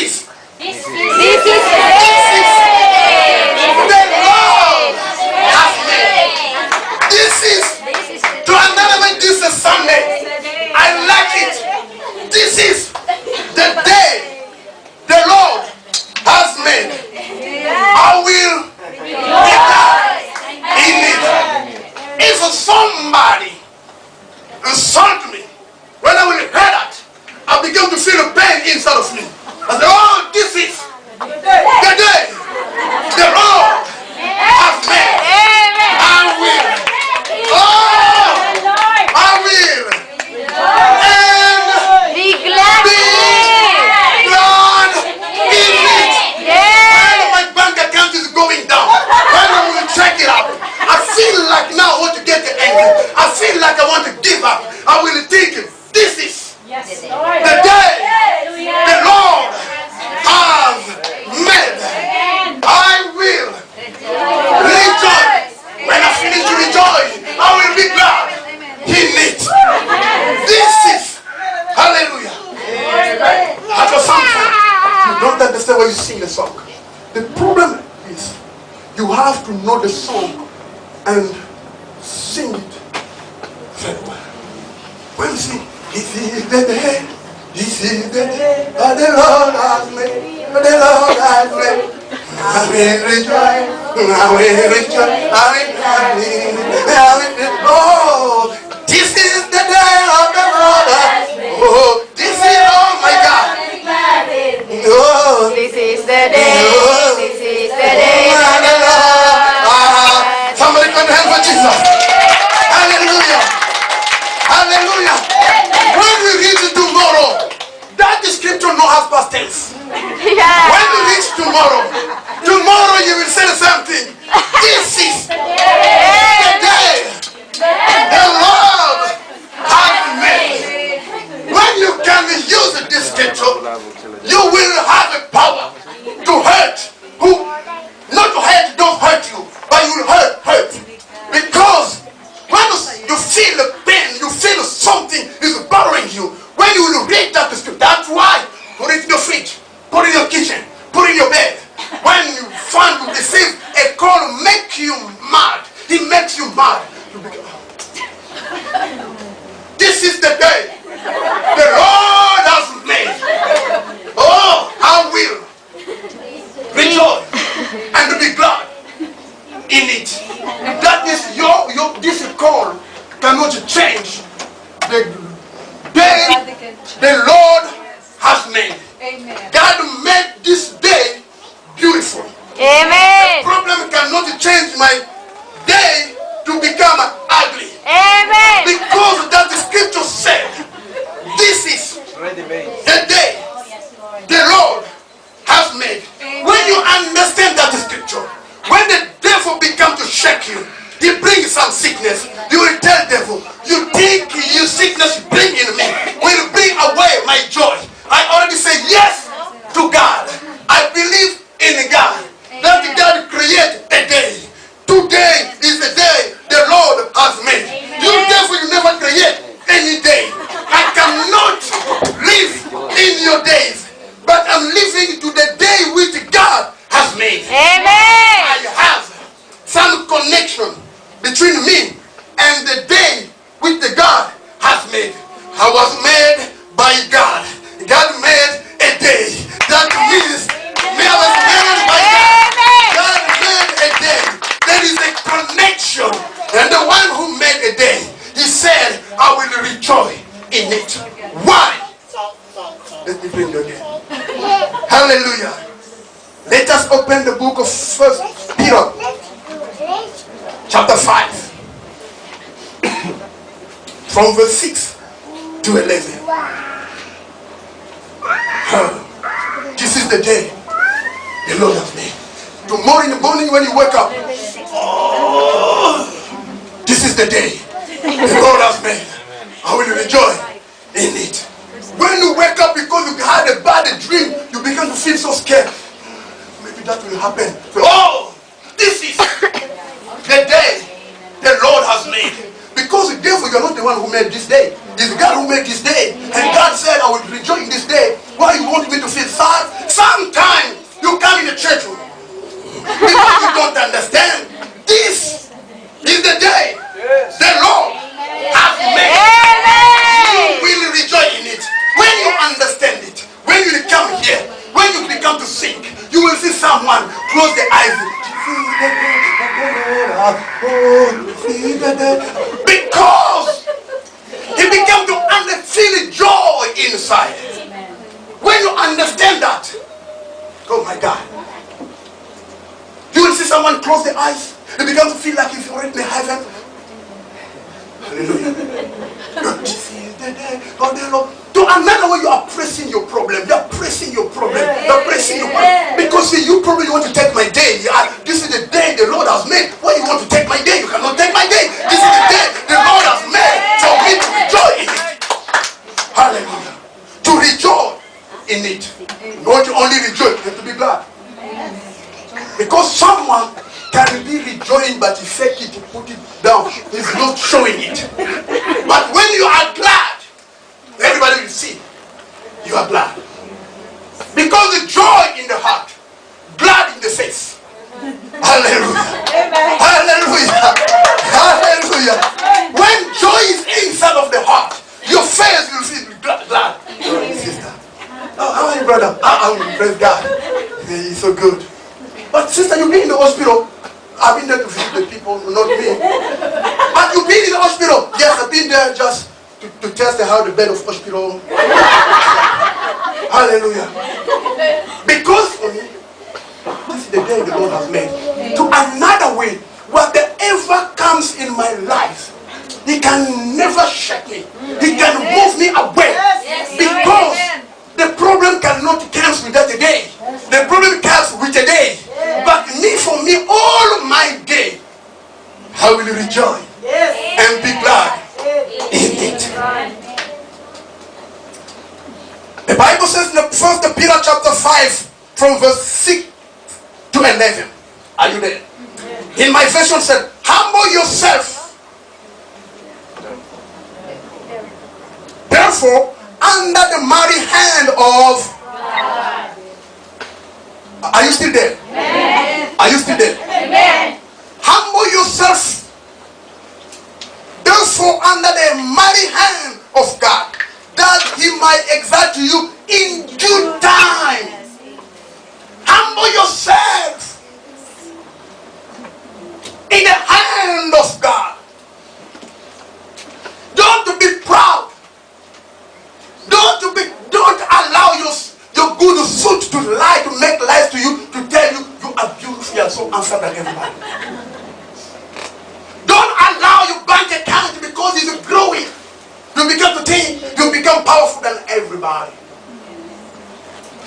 is. This is The Lord has made. This is. To another way, this is Sunday. I like it. This is the day the Lord has made. I will rejoice in it. If somebody insult me, when I will hear that, I begin to feel a pain inside of me. I say, oh, this is the day the Lord has made. I will. Oh, I will. And be glad in it. When my bank account is going down, when I will check it out, I feel like now I want to get angry. I feel like I want to give up. I will think, this is the day the Lord has made. I will rejoice. When I finish to rejoice, I will be glad in it. This is, hallelujah. At your something, you don't understand why you sing the song. The problem is, you have to know the song and sing it very well. When you sing, this is the day, this is the day that the Lord has made, the Lord has made. I will rejoice, I will rejoice, I will rejoice. Oh, this is the day of the Lord has made. Oh, this is, oh my God. Oh, This is the day. This is the day. Somebody clap your hands for Jesus. Hallelujah. Hallelujah. When we reach tomorrow, that scripture no has past tense. When we reach tomorrow, you will say the same thing. This is the day the Lord has made. When you can use this scripture, you will have a power to hurt. Not to hurt, don't hurt you, but you will hurt. Because when you feel the pain, you feel something is bothering you. When you will read that scripture, that's why put it in your fridge, put it in your kitchen, put it in your bed. When you find you receive a call, make you mad. He makes you mad. You become, this is the day the Lord has made. Oh, I will rejoice and be glad in it. That is this call cannot change the day the Lord has made. God made this day beautiful. Amen. The problem cannot change my day to become ugly. Amen. Because that the scripture said, this is the day the Lord has made. When you understand that scripture, when the devil becomes to shake you, he brings some sickness. You will tell devil, you think your sickness you bring in me will bring away my joy. I already say yes to God. I believe in God. That God create a day. Today is the day the Lord has made. You devil, you never create any day. I cannot live in your days, but I'm living to the day which God has made. Amen. I have some connection between me and the day which the God has made. I was made by God. God made a day. That means me, I was made by God. God made a day. There is a connection. And the one who made a day, he said, I will rejoice in it. Why? Let me bring you again. Hallelujah. Let us open the book of 1 Peter chapter 5 from verse 6 to 11. This is the day the Lord has made. Tomorrow in the morning when you wake up, oh, this is the day the Lord has made. I will rejoice in it. When you wake up because you had a bad dream, you begin to feel so scared. Maybe that will happen. Oh, this is the day the Lord has made. Because the devil, you're not the one who made this day. It's God who made this day. And God said, I will rejoice in this day. Why you want me to feel sad? someone close the eyes, because he began to feel joy inside. When you understand that, oh my God, you will see someone close the eyes, they begin to feel like he's already in heaven. Hallelujah. To another way, you are pressing your problem. You are pressing your problem. You are pressing your problem. Because see, you probably want to take my day. This is the day the Lord has made. Why you want to take my day? You cannot take my day. This is the day the Lord has made for me to rejoice in it. Hallelujah. To rejoice in it. Not to only rejoice, but to be glad. Because someone can be rejoicing, but he fake it, put it down. He's not showing it. But when you are glad, everybody will see you are glad. Because the joy in the heart, glad in the face. Hallelujah. Amen. Hallelujah. Hallelujah. When joy is inside of the heart, your face will feel glad. Sister. Oh, how are you, brother? Praise God. He's so good. But sister, you've been in the hospital. I've been there to visit the people, not me. But you've been in the hospital. Yes, I've been there just to test how the bed of hospital. Hallelujah. Because this is the day the Lord has made. To another way, whatever comes in my life, He can never shake me. He can move me away. Because the problem cannot cancel without a day. The problem comes with a day. But for me, all my day, I will rejoice and be glad in it. The Bible says in the 1 Peter chapter 5, from verse 6 to 11. Are you there? In my version said, humble yourself. Therefore, under the mighty hand of God. Are you still there? Amen. Are you still there? Amen. Humble yourself, therefore, under the mighty hand of God, that He might exalt you in due time. Humble yourself in the hand of God. Don't be proud. Don't allow your good suit to lie, to make lies to you, to tell you you are beautiful, you are so handsome than everybody. Don't allow your bank account, because it's growing, you begin to think you become powerful than everybody.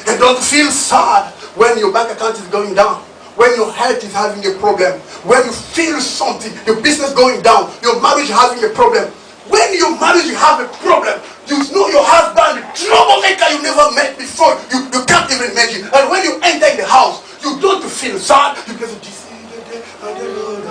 And don't feel sad when your bank account is going down, when your health is having a problem, when you feel something, your business going down, your marriage having a problem. When your marriage have a problem, you know your husband, troublemaker you never met before, you can't even imagine. And when you enter in the house, you don't feel sad. You get to see the day of the Lord.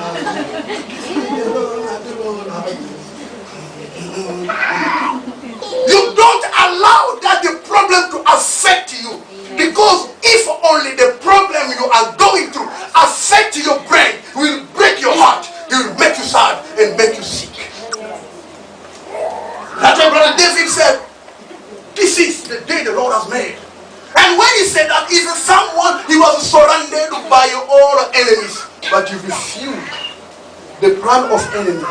You don't allow that the problem to affect you. Because if only the problem you are going through affect your brain, will break your heart, it will make you sad and make you sick. That's why Brother David said, this is the day the Lord has made. And when he said that, he said someone, he was surrounded by all enemies. But you refuse the plan of enemy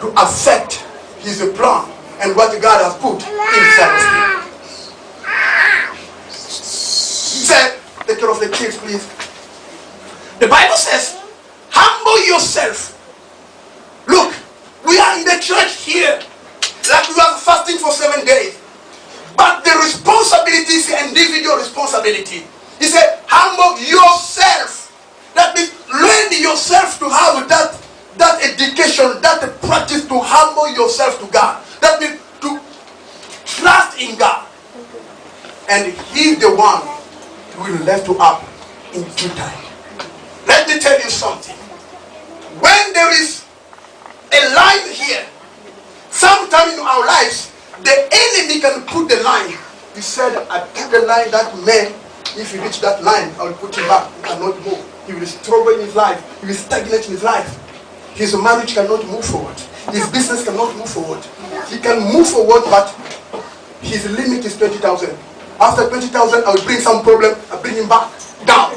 to affect his plan and what God has put inside of him. He said, take care of the kids, please. The Bible says, humble yourself. Look, we are in the church here. Like we are fasting for 7 days. But the responsibility is the individual responsibility. He said, humble yourself. That means learn yourself to have that education, that practice to humble yourself to God. That means to trust in God. And He's the one who will lift you up in due time. Let me tell you something. When there is a line here, sometimes in our lives, the enemy can put the line. He said, I put the line, that man, if he reach that line, I will put him back. He cannot move. He will struggle in his life. He will stagnate in his life. His marriage cannot move forward. His business cannot move forward. He can move forward, but his limit is 20,000. After 20,000, I will bring some problem. I bring him back down.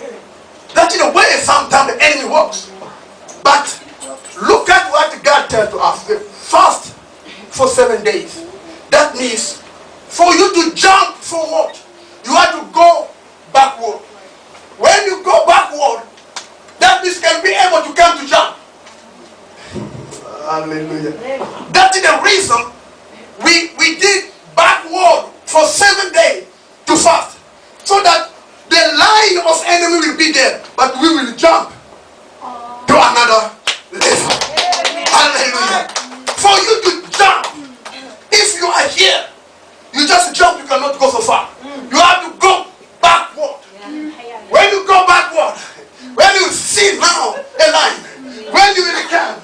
means for you to jump forward, you have to go backward. When you go backward, that means you can be able to come to jump. Hallelujah. That is the reason we did backward for 7 days to fast. So that the line of enemy will be there, but we will jump to another level. Hallelujah. For you to jump, if you are here, you just jump, you cannot go so far. You have to go backward. When you go backward, when you see now a line, when you will come,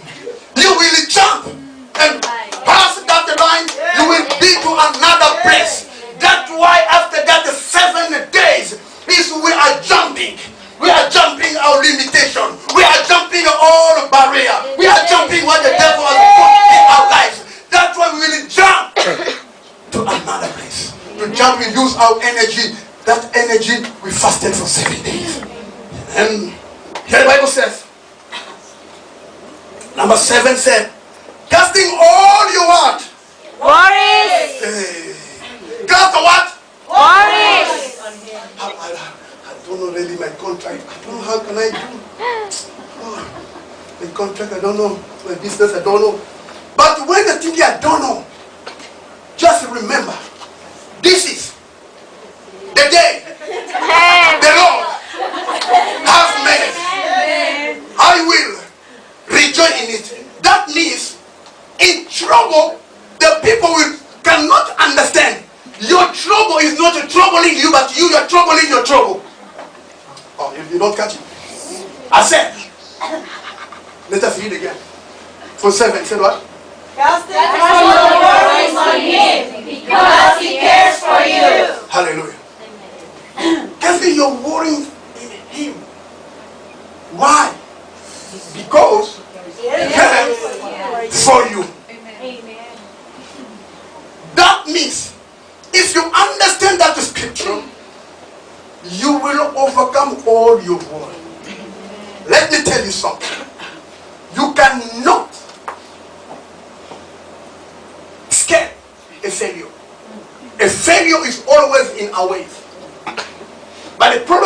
you will jump and pass that line, you will be to another place. That's why after that the 7 days is we are jumping. We are jumping our limitation. We are jumping all barrier. We are jumping what the devil has put in our lives. That's why we will jump to another place. To jump, we use our energy. That energy, we fasted for 7 days. And here the Bible says, number 7 said, casting all your what? Worries. Cast the what? Worries. I don't know really my contract. I don't know how can I do. My contract, I don't know. My business, I don't know. But when the thing I don't know, just remember, this is the day the Lord has made. I will rejoice in it. That means in trouble, the people cannot understand. Your trouble is not troubling you, but you are troubling your trouble. Oh, if you don't catch it. I said, let us read again. For 7, said what? Cast your worries on him, because he cares for you. Hallelujah. Casting your worries in him. Why? Because he cares for you. That means if you understand that scripture, you will overcome all your worry. Let me tell you something. You cannot scare a failure. A failure is always in our ways. But the problem